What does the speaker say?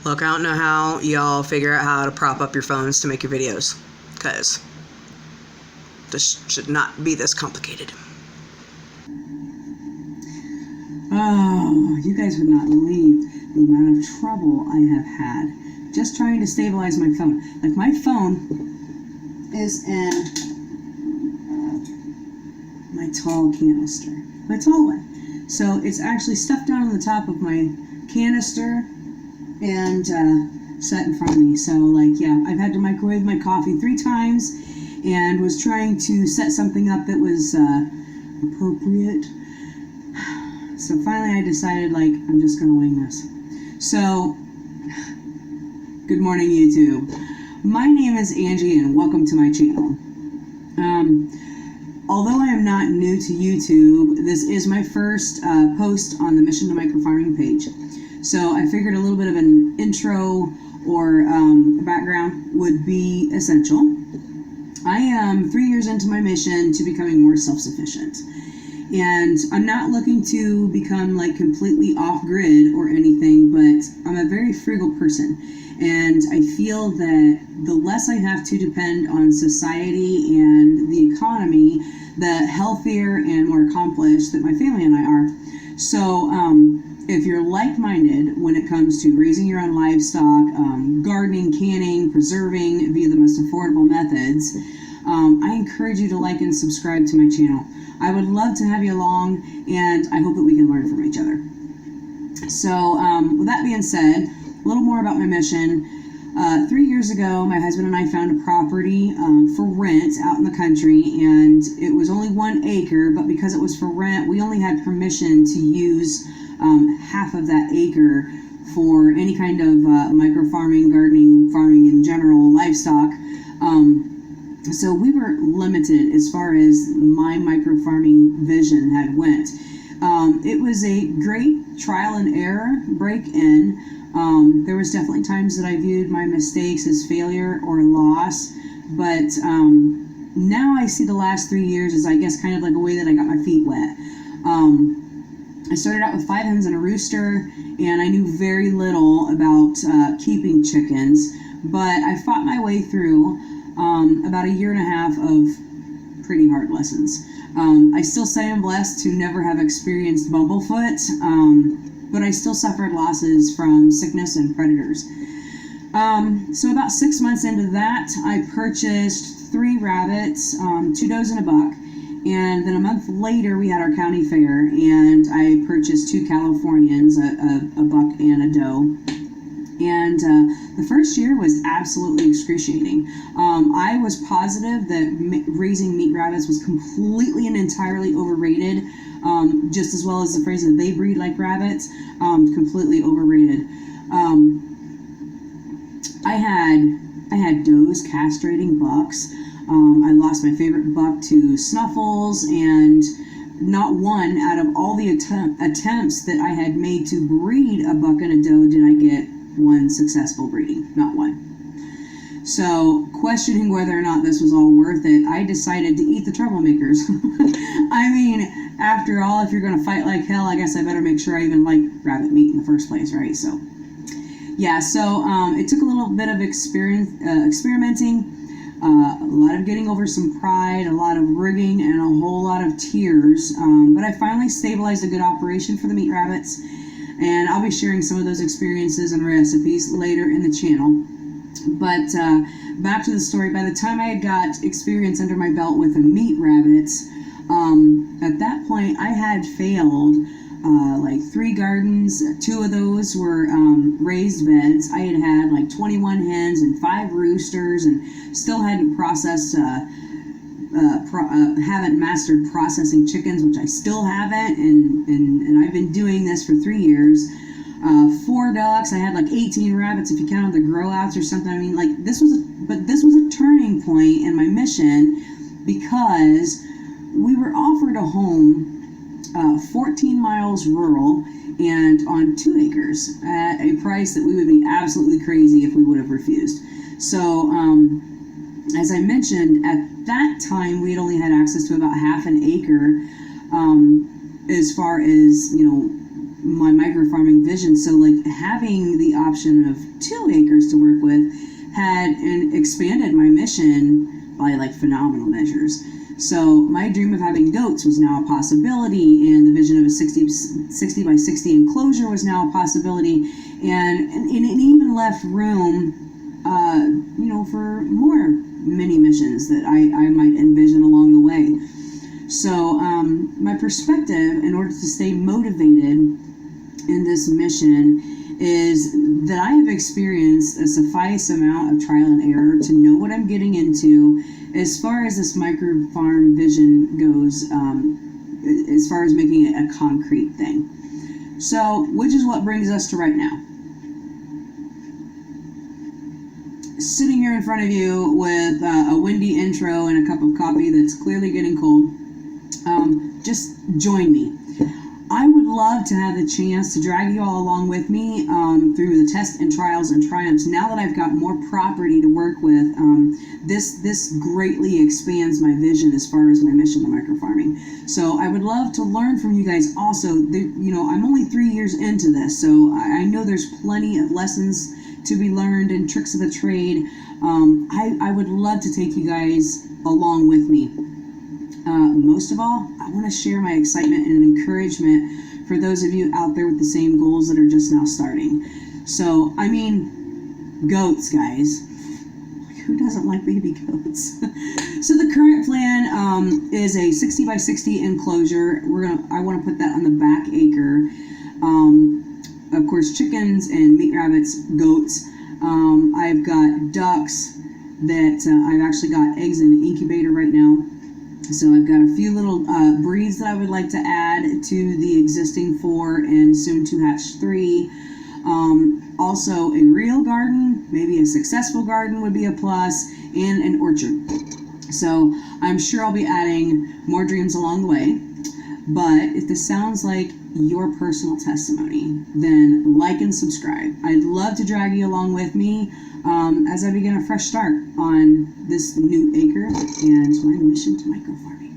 Look, I don't know how y'all figure out how to prop up your phones to make your videos, because this should not be this complicated. Oh, you guys would not believe the amount of trouble I have had just trying to stabilize my phone. Like, my phone is in my tall canister, my tall one. So it's actually stuffed down on the top of my canister and set in front of me. So, like, yeah, I've had to microwave my coffee 3 times and was trying to set something up that was appropriate. So finally I decided, like, I'm just going to wing this. So, good morning, YouTube. My name is Angie and welcome to my channel. Although I am not new to YouTube, this is my first post on the Mission to Microfarming page. So I figured a little bit of an intro or background would be essential. I am 3 years into my mission to becoming more self-sufficient. And I'm not looking to become, like, completely off-grid or anything, but I'm a very frugal person. And I feel that the less I have to depend on society and the economy, the healthier and more accomplished that my family and I are. So, if you're like-minded when it comes to raising your own livestock, gardening, canning, preserving via the most affordable methods, I encourage you to like and subscribe to my channel. I would love to have you along, and I hope that we can learn from each other. So, with that being said, a little more about my mission. 3 years ago, my husband and I found a property for rent out in the country, and it was only 1 acre, but because it was for rent, we only had permission to use half of that acre for any kind of micro-farming, gardening, farming in general, livestock. So we were limited as far as my micro-farming vision had went. It was a great trial and error break-in. There was definitely times that I viewed my mistakes as failure or loss, but now I see the last 3 years as, I guess, kind of like a way that I got my feet wet. I started out with 5 hens and a rooster, and I knew very little about keeping chickens, but I fought my way through about 1.5 years of pretty hard lessons. I still say I'm blessed to never have experienced bumblefoot, but I still suffered losses from sickness and predators. So about 6 months into that, I purchased 3 rabbits, 2 does and a buck, and then a month later we had our county fair, and I purchased 2 Californians, a buck and a doe. And the first year was absolutely excruciating. I was positive that raising meat rabbits was completely and entirely overrated, just as well as the phrase that they breed like rabbits, completely overrated. I had does castrating bucks. I lost my favorite buck to Snuffles, and not one out of all the attempts that I had made to breed a buck and a doe did I get one successful breeding. Not one. So, questioning whether or not this was all worth it, I decided to eat the troublemakers. I mean, after all, if you're going to fight like hell, I guess I better make sure I even like rabbit meat in the first place, right? So, yeah, so it took a little bit of experimenting, a lot of getting over some pride, a lot of rigging, and a whole lot of tears, but I finally stabilized a good operation for the meat rabbits, and I'll be sharing some of those experiences and recipes later in the channel. But back to the story, by the time I had got experience under my belt with the meat rabbits, at that point I had failed like 3 gardens. 2 of those were raised beds. I had like 21 hens and 5 roosters, and still hadn't processed, haven't mastered processing chickens, which I still haven't, and I've been doing this for 3 years. 4 ducks. I had like 18 rabbits if you count the grow outs or something. I mean, like, this was a turning point in my mission, because we were offered a home 14 miles rural and on 2 acres at a price that we would be absolutely crazy if we would have refused. So, as I mentioned, at that time we had only had access to about half an acre as far as, my microfarming vision. So like having the option of 2 acres to work with had expanded my mission by like phenomenal measures. So my dream of having goats was now a possibility, and the vision of a 60 by 60 enclosure was now a possibility, and it even left room, for more mini missions that I might envision along the way. So my perspective, in order to stay motivated in this mission, is that I have experienced a suffice amount of trial and error to know what I'm getting into as far as this micro farm vision goes, as far as making it a concrete thing. So, which is what brings us to right now. Sitting here in front of you with a windy intro and a cup of coffee that's clearly getting cold. Just join me. I would love to have the chance to drag you all along with me through the tests and trials and triumphs. Now that I've got more property to work with, this greatly expands my vision as far as my mission to microfarming. So I would love to learn from you guys also. I'm only 3 years into this, so I know there's plenty of lessons to be learned and tricks of the trade. I would love to take you guys along with me. Most of all, I want to share my excitement and encouragement for those of you out there with the same goals that are just now starting. So, goats, guys. Who doesn't like baby goats? So the current plan is a 60 by 60 enclosure. I want to put that on the back acre. Of course, chickens and meat rabbits, goats. I've got ducks that I've actually got eggs in the incubator right now. So I've got a few little breeds that I would like to add to the existing 4 and soon to hatch 3. Also a real garden, maybe a successful garden would be a plus, and an orchard. So I'm sure I'll be adding more dreams along the way. But if this sounds like your personal testimony, then like and subscribe. I'd love to drag you along with me as I begin a fresh start on this new acre and my mission to microfarming.